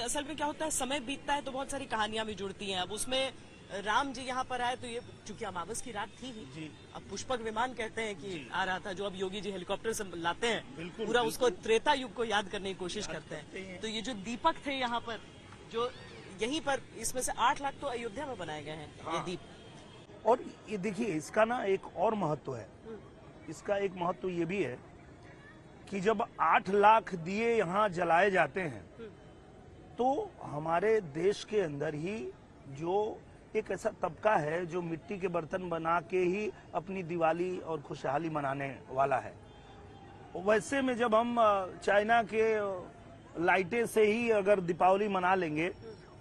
असल में क्या होता है, समय बीतता है तो बहुत सारी कहानियां भी जुड़ती हैं। अब उसमें राम जी यहाँ पर आए तो ये चूंकि अमावस की रात थी ही जी। अब पुष्पक विमान कहते हैं कि आ रहा था, जो अब योगी जी हेलीकॉप्टर से लाते हैं, बिल्कुल, पूरा बिल्कुल। उसको त्रेता युग को याद करने की कोशिश करते हैं। तो ये जो दीपक थे यहाँ पर, जो यहीं पर, इसमें से 8 लाख तो अयोध्या में बनाए गए हैं। ये दीप, और ये देखिए, इसका ना एक और महत्व है। इसका एक महत्व ये भी है कि जब 8 लाख दिए यहाँ जलाए जाते हैं तो हमारे देश के अंदर ही जो एक ऐसा तबका है जो मिट्टी के बर्तन बना के ही अपनी दिवाली और खुशहाली मनाने वाला है, वैसे में जब हम चाइना के लाइटें से ही अगर दीपावली मना लेंगे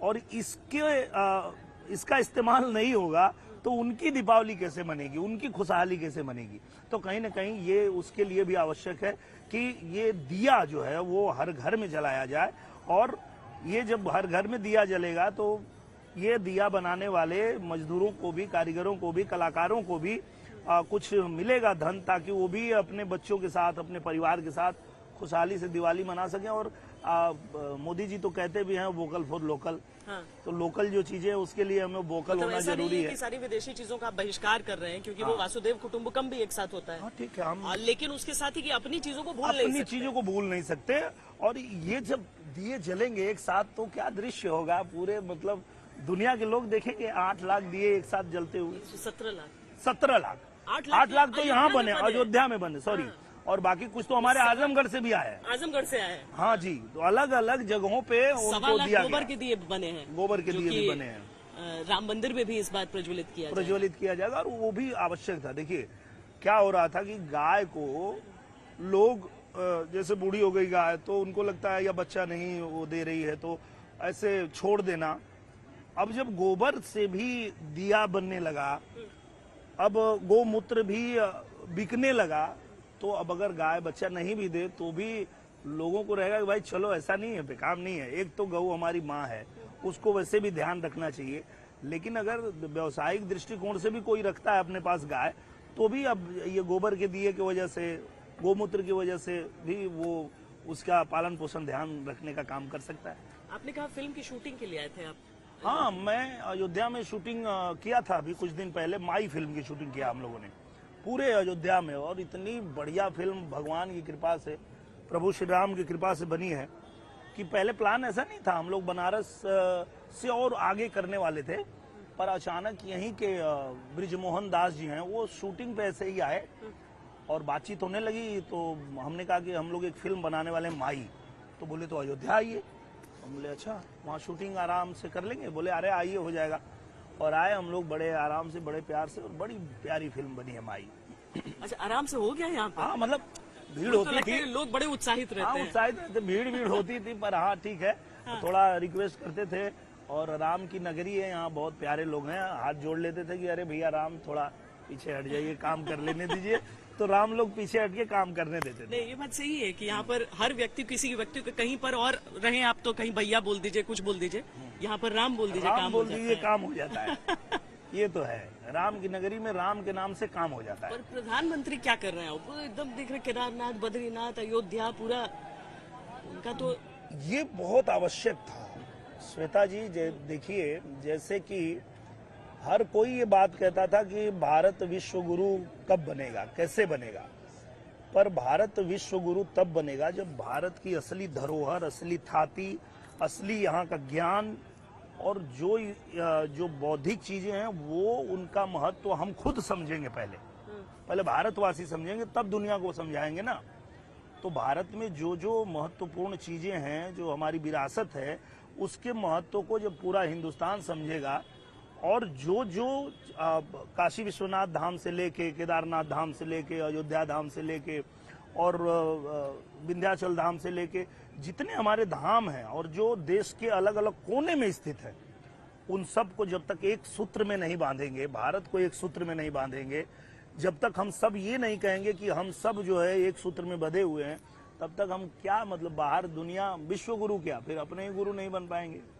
और इसका इस्तेमाल नहीं होगा तो उनकी दीपावली कैसे मनेगी, उनकी खुशहाली कैसे मनेगी। तो कहीं ना कहीं ये उसके लिए भी आवश्यक है कि ये दिया जो है वो हर घर में जलाया जाए, और ये जब हर घर में दिया जलेगा तो ये दिया बनाने वाले मजदूरों को भी, कारीगरों को भी, कलाकारों को भी कुछ मिलेगा धन, ताकि वो भी अपने बच्चों के साथ, अपने परिवार के साथ खुशहाली से दिवाली मना सकें। और मोदी जी तो कहते भी हैं वोकल फॉर लोकल। हाँ। तो लोकल जो चीजें है उसके लिए हमें वोकल होना जरूरी है। सारी विदेशी चीजों का बहिष्कार कर रहे हैं क्योंकि वो वासुदेव कुटुंबकम भी एक साथ होता है। ठीक है, हम लेकिन उसके साथ ही कि अपनी चीजों को भूल नहीं सकते। और ये जब दिए जलेंगे एक साथ तो क्या दृश्य होगा, पूरे मतलब दुनिया के लोग देखेंगे 8 लाख दिए एक साथ जलते हुए। 17 लाख 8 लाख तो यहाँ बने, अयोध्या में बने, सॉरी। और बाकी कुछ तो हमारे आजमगढ़ से भी आए हैं। आजमगढ़ से आए हैं, हाँ जी। तो अलग अलग जगहों पे उनको दिया गोबर के दिए बने हैं, गोबर के दिए भी बने हैं। राम मंदिर में भी इस बार प्रज्वलित किया जाएगा, और वो भी आवश्यक था। देखिए क्या हो रहा था कि गाय को लोग, जैसे बूढ़ी हो गई गाय तो उनको लगता है या बच्चा नहीं वो दे रही है तो ऐसे छोड़ देना। अब जब गोबर से भी दिया बनने लगा, अब गोमूत्र भी बिकने लगा, तो अब अगर गाय बच्चा नहीं भी दे तो भी लोगों को रहेगा कि भाई चलो ऐसा नहीं है, बेकार नहीं है। एक तो गऊ हमारी माँ है, उसको वैसे भी ध्यान रखना चाहिए। लेकिन अगर व्यवसायिक दृष्टिकोण से भी कोई रखता है अपने पास गाय, तो भी अब ये गोबर के दिए की वजह से, गोमूत्र की वजह से भी वो उसका पालन पोषण ध्यान रखने का काम कर सकता है। आपने कहा फिल्म की शूटिंग के लिए आए थे आप? हाँ, मैं अयोध्या में शूटिंग किया था अभी कुछ दिन पहले। माई फिल्म की शूटिंग किया हम लोगों ने पूरे अयोध्या में, और इतनी बढ़िया फिल्म भगवान की कृपा से, प्रभु श्री राम की कृपा से बनी है कि पहले प्लान ऐसा नहीं था। हम लोग बनारस से और आगे करने वाले थे, पर अचानक यहीं के ब्रिजमोहन दास जी हैं, वो शूटिंग पे ऐसे ही आए और बातचीत होने लगी। तो हमने कहा कि हम लोग एक फिल्म बनाने वाले हैं माई, तो बोले तो अयोध्या आइए। हम बोले अच्छा, वहाँ शूटिंग आराम से कर लेंगे। बोले अरे आइए, हो जाएगा। और आए हम लोग बड़े आराम से, बड़े प्यार से, और बड़ी प्यारी फिल्म बनी है माई। अच्छा, आराम से हो गया यहाँ पर? हाँ, मतलब भीड़ होती थी, लोग बड़े उत्साहित रहते हैं। उत्साहित रहते, भीड़ होती थी, पर हाँ ठीक है। हाँ। थोड़ा रिक्वेस्ट करते थे, और राम की नगरी है यहाँ, बहुत प्यारे लोग हैं, हाथ जोड़ लेते थे कि अरे भैया राम थोड़ा पीछे हट जाइए, काम कर लेने दीजिए। तो राम लोग पीछे हट के काम करने देते थे। नहीं, ये बात सही है कि यहाँ पर हर व्यक्ति, किसी व्यक्ति को कहीं पर और रहे आप तो कहीं भैया बोल दीजिए, कुछ बोल दीजिए, यहाँ पर राम बोल दीजिए, काम बोल दीजिए, काम हो जाता है। ये तो है, राम की नगरी में राम के नाम से काम हो जाता है। पर प्रधानमंत्री क्या कर रहे हैं? वो एकदम देख रहे, केदारनाथ, बद्रीनाथ, अयोध्या, पूरा उनका तो ये बहुत आवश्यक था श्वेता जी। देखिए, जैसे कि हर कोई ये बात कहता था कि भारत विश्व गुरु कब बनेगा, कैसे बनेगा, पर भारत विश्व गुरु तब बनेगा जब भारत की असली धरोहर, असली थाती, असली यहाँ का ज्ञान और जो बौद्धिक चीजें हैं वो, उनका महत्व हम खुद समझेंगे। पहले भारतवासी समझेंगे, तब दुनिया को समझाएंगे ना। तो भारत में जो महत्वपूर्ण चीजें हैं, जो हमारी विरासत है, उसके महत्व को जब पूरा हिंदुस्तान समझेगा, और जो काशी विश्वनाथ धाम से लेके, केदारनाथ धाम से लेके, अयोध्या धाम से लेके, और विंध्याचल धाम से लेके, जितने हमारे धाम हैं और जो देश के अलग अलग कोने में स्थित है, उन सब को जब तक एक सूत्र में नहीं बांधेंगे, भारत को एक सूत्र में नहीं बांधेंगे, जब तक हम सब ये नहीं कहेंगे कि हम सब जो है एक सूत्र में बंधे हुए हैं, तब तक हम क्या, मतलब बाहर दुनिया विश्व गुरु क्या, फिर अपने ही गुरु नहीं बन पाएंगे।